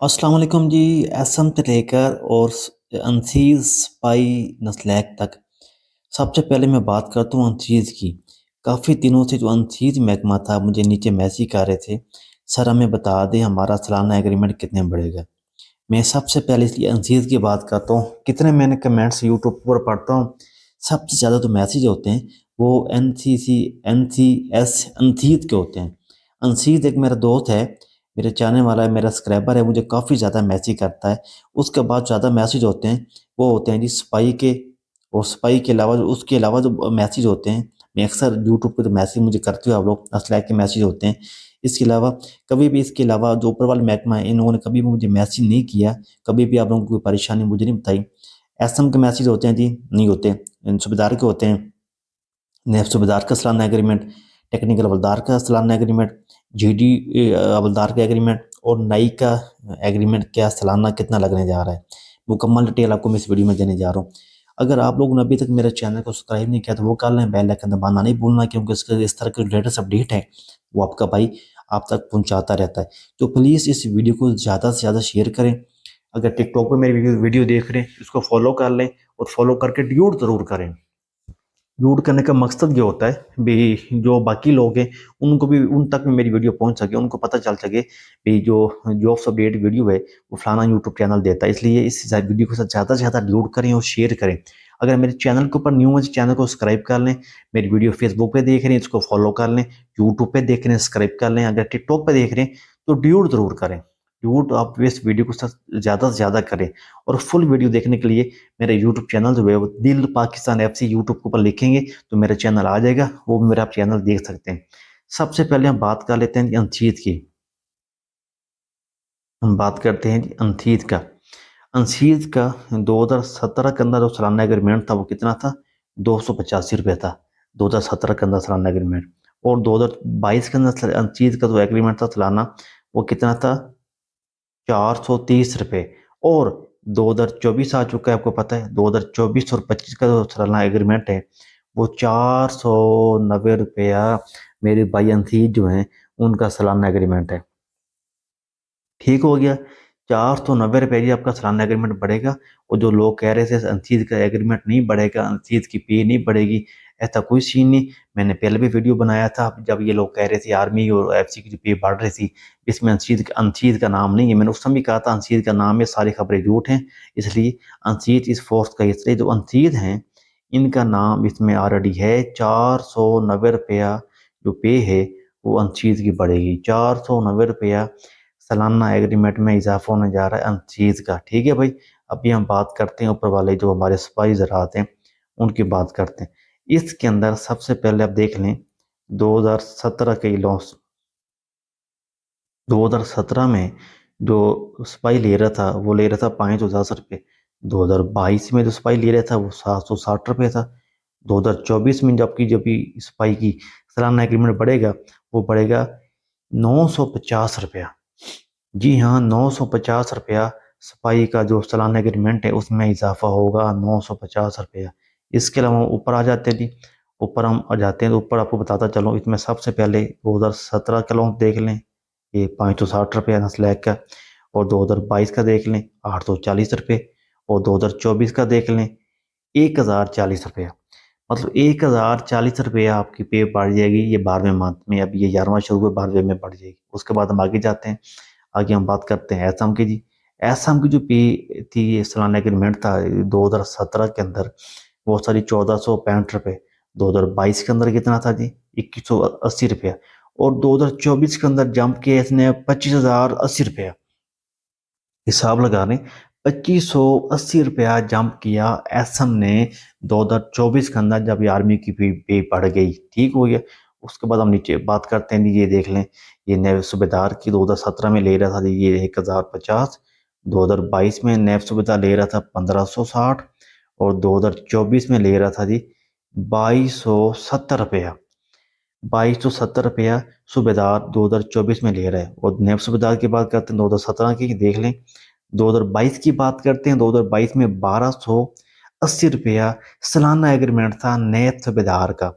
अस्सलाम वालेकुम जी। एसएम से लेकर और अनसीज़ स्पाई नस्लैक तक। सबसे पहले मैं बात करता हूँ अनसीज़ की। काफ़ी दिनों से जो अनसीज़ महकमा था मुझे नीचे मैसेज कर रहे थे, सर हमें बता दें हमारा सालाना एग्रीमेंट कितने में बढ़ेगा। मैं सबसे पहले इसलिए अनसीज़ की बात करता हूँ, कितने मैंने कमेंट्स यूट्यूब पर पढ़ता हूँ, सबसे ज़्यादा जो मैसेज होते हैं वो एनसीसी एनसीएस अनसीज़ के होते हैं। अनसीज़ एक मेरा दोस्त है, मेरे चाहने वाला है, मेरा सब्सक्राइबर है, मुझे काफ़ी ज़्यादा मैसेज करता है। उसके बाद ज़्यादा मैसेज होते हैं वो होते हैं जी स्पाई के, और स्पाई के अलावा जो उसके अलावा जो मैसेज होते हैं, मैं अक्सर यूट्यूब पे जो मैसेज मुझे करते हो आप लोग स्लैक के मैसेज होते हैं। इसके अलावा कभी भी इसके अलावा जो ऊपर वाले महकमा है इन लोगों ने कभी भी मुझे मैसेज नहीं किया, कभी भी आप लोगों को कोई परेशानी मुझे नहीं बताई। एसएम के मैसेज होते हैं जी, नहीं होते। सूबेदार के होते हैं, नैब सूबेदार का सालाना एग्रीमेंट, टेक्निकल हवलदार का सालाना एग्रीमेंट, जीडी हवलदार का एग्रीमेंट और नाई का एग्रीमेंट क्या सालाना कितना लगने जा रहा है। मुकम्मल डिटेल आपको मैं इस वीडियो में देने जा रहा हूँ। अगर आप लोगों ने अभी तक मेरे चैनल को सब्सक्राइब नहीं किया तो वो कर लें, बेल आइकन दबाना नहीं भूलना, क्योंकि इसके इस तरह के लेटेस्ट अपडेट है वो आपका भाई आप तक पहुँचाता रहता है। तो प्लीज़ इस वीडियो को ज़्यादा से ज़्यादा शेयर करें। अगर टिकटॉक पर मेरी वीडियो देख रहे हैं इसको फॉलो कर लें, और फॉलो करके ड्यूट ज़रूर करें। म्यूट करने का मकसद ये होता है भी जो बाकी लोग हैं उनको भी उन तक में मेरी वीडियो पहुंच सके, उनको पता चल सके भी जो जॉब्स अपडेट वीडियो है वो फलाना यूट्यूब चैनल देता है। इसलिए इस वीडियो को ज़्यादा से ज़्यादा ड्यूट करें और शेयर करें। अगर मेरे चैनल के ऊपर न्यू है चैनल को सब्सक्राइब कर लें, मेरी वीडियो फेसबुक पे देख रहे हैं इसको फॉलो कर लें, यूट्यूब पे देख रहे हैं सब्सक्राइब कर लें, अगर टिकटॉक पे देख रहे हैं तो ड्यूट ज़रूर करें। ड्यूट आप इस वीडियो को ज़्यादा से ज़्यादा करें। और फुल वीडियो देखने के लिए मेरा यूट्यूब चैनल जो है वो दिल पाकिस्तान एफसी यूट्यूब के ऊपर लिखेंगे तो मेरा चैनल आ जाएगा, वो मेरा आप चैनल देख सकते हैं। सबसे पहले हम बात कर लेते हैं अनसीद की। हम बात करते हैं जी अनसीद का। अनसीद का 2017 के अंदर जो सालाना एग्रीमेंट था वो कितना था, 285 रुपये था 2017 के अंदर सालाना एग्रीमेंट। और 2022 के अंदर अनसीद का जो एग्रीमेंट था सालाना वो कितना था, 430 रुपये। और 2024 आ चुका है, आपको पता है 2024 और 25 का जो सालाना एग्रीमेंट है वो 490 रुपया मेरे भाई अंशीज जो हैं उनका सालाना एग्रीमेंट है। ठीक हो गया, 490 रुपये जी आपका सालाना एग्रीमेंट बढ़ेगा। और जो लोग कह रहे थे अंशीज का एग्रीमेंट नहीं बढ़ेगा, अंशीज की पे नहीं बढ़ेगी, ऐसा कोई सीन नहीं। मैंने पहले भी वीडियो बनाया था जब ये लोग कह रहे थे आर्मी और एफसी की जो पे बढ़ रही थी, इसमें अंशीज का नाम नहीं है। मैंने उस समय भी कहा था अंशीज का नाम है, सारी खबरें झूठ हैं। इसलिए अंशीज इस फोर्स का हिस्सा है। जो अंशीज हैं इनका नाम इसमें ऑलरेडी है। 490 रुपया जो पे है वो अंशीज की बढ़ेगी, 490 रुपया सालाना एग्रीमेंट में इजाफा होने जा रहा है अनसीज का। ठीक है भाई, अभी हम बात करते हैं ऊपर वाले जो हमारे सिपाही ज़रात हैं उनकी बात करते हैं। इसके अंदर सबसे पहले आप देख लें 2017 के लॉस, 2017 में जो सिपाही ले रहा था वो ले रहा था 510 रुपये। 2022 में जो सिपाही ले रहा था वो 760 रुपये था। 2024 में जबकि जब भी सिपाही की सालाना एग्रीमेंट बढ़ेगा वो बढ़ेगा 950 रुपया। जी हाँ, 950 रुपया सफाई का जो सालाना एग्रीमेंट है उसमें इजाफा होगा, 950 रुपया। इसके अलावा हम ऊपर आ जाते हैं जी, ऊपर हम आ जाते हैं तो ऊपर आपको बताता चलो। इसमें सबसे पहले 2017 का लोन देख लें, ये 560 रुपया नस्लैक का। और 2022 का देख लें 840 रुपये। और 2024 का देख लें 1040 रुपया। मतलब 1040 रुपया आपकी पे बढ़ जाएगी ये 12वें मंथ में। अब ये 11वां शुरू हुआ, 12वें में बढ़ जाएगी। उसके बाद हम आगे जाते हैं, आगे हम बात करते हैं एसम की जी। एसम की जो पे थी ये सालाना एग्रीमेंट था 2017 के अंदर वो सारी 1465 रुपये। 2022 के अंदर कितना था जी, 2180 रुपया। और 2024 के अंदर जंप किया इसने 25,080 रुपया। हिसाब लगा लें, 2580 रुपया जंप किया एसम ने 2024 के अंदर, जब ये आर्मी की पे बढ़ गई। ठीक हो गया। उसके बाद हम नीचे बात करते हैं, ये देख लें, ये नैब सूबेदार की 2017 में ले रहा था ये 1050। 2022 में नैब सूबेदार ले रहा था 1560। और 2024 में ले रहा था जी 2270 रुपया। 2270 रुपया सूबेदार 2024 में ले रहा है। और नैब सूबेदार की बात करते हैं 2017 की, देख लें। 2022 की बात करते हैं, 2022 में 1280 रुपया सालाना एग्रीमेंट था नैब सूबेदार का।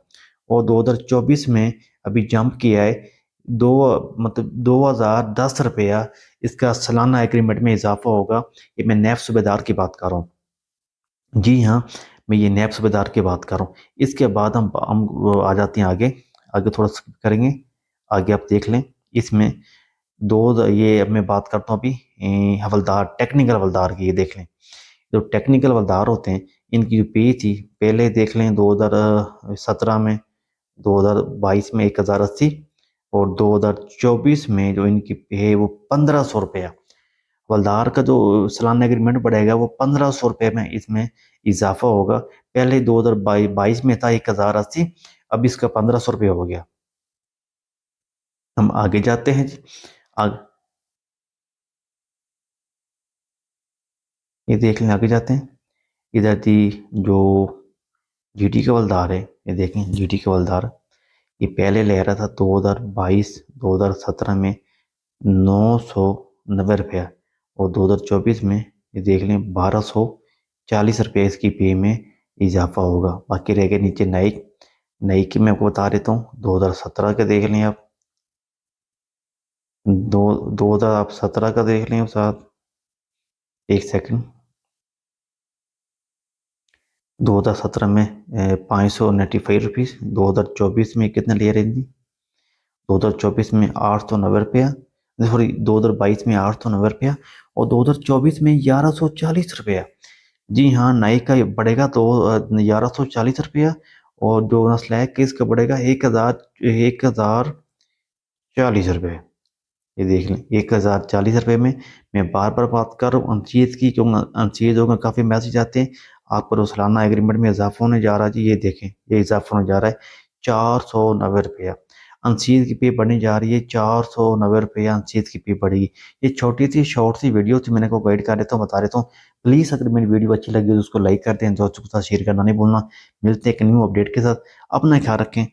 और 2024 में अभी जंप किया है मतलब 2010 रुपया इसका सालाना एग्रीमेंट में इजाफा होगा। ये मैं नैब सूबेदार की बात कर रहा हूँ। जी हाँ, मैं ये नैब सूबेदार की बात कर रहा हूँ। इसके बाद हम वो आ जाते हैं आगे। आगे थोड़ा स्किप करेंगे। आगे आप देख लें। इसमें ये अब मैं बात करता हूँ अभी हवलदार, टेक्निकल हवलदार की। ये देख लें, जो टेक्निकल हवलदार होते हैं इनकी जो पे थी पहले देख लें 2017 में, 2022 में 1080, और 2024 में जो इनकी पे है वो 1500 रुपया। हवलदार का जो सालाना एग्रीमेंट बढ़ेगा वो 1500 रुपये में इसमें इजाफा होगा। पहले 2022 में था 1080, अब इसका 1500 रुपये हो गया। हम आगे जाते हैं जी। आगे ये देख लें, आगे जाते हैं। इधर थी जो जीटी के हवलदार है, ये देखें जीटी के हवलदार, ये पहले ले रहा था 2022-2017 में 990 रुपया, और 2024 में ये देख लें 1240 रुपये इसकी पे में इजाफा होगा। बाकी रह गए नीचे नाइक। नाइक की मैं आपको बता देता हूँ 2017 के देख लें आप। 2017 का देख लें साथ, एक सेकंड। 2017 में 595 रुपीज़। 2024 में कितने ले रही थी? 2024 में 890 रुपया, सॉरी 2022 में 890 रुपया, और 2024 में 1140 रुपया। जी हाँ, नाई का बढ़ेगा तो 1140 रुपया, और जो नस्लैक के इसका बढ़ेगा 1040 रुपये। ये देख लें 1040 रुपये में। मैं बार बार बात कर रहा हूँ अनसीज की, क्योंकि अनसीजों का काफ़ी मैसेज आते हैं आपको तो सालाना एग्रीमेंट में इजाफा होने जा रहा है जी। ये देखें, ये इजाफा होने जा रहा है 490 रुपया। अनसीज की पे बढ़ने जा रही है 490 रुपया, अनसीज की पे बढ़ेगी। ये छोटी सी शॉर्ट सी वीडियो थी, मैंने को गाइड कर देता हूँ, बता देता हूँ। प्लीज़ अगर मेरी वीडियो अच्छी लगी तो उसको लाइक कर दें, दोस्तों के साथ शेयर करना नहीं भूलना। मिलते हैं एक न्यू अपडेट के साथ। अपना ख्याल रखें।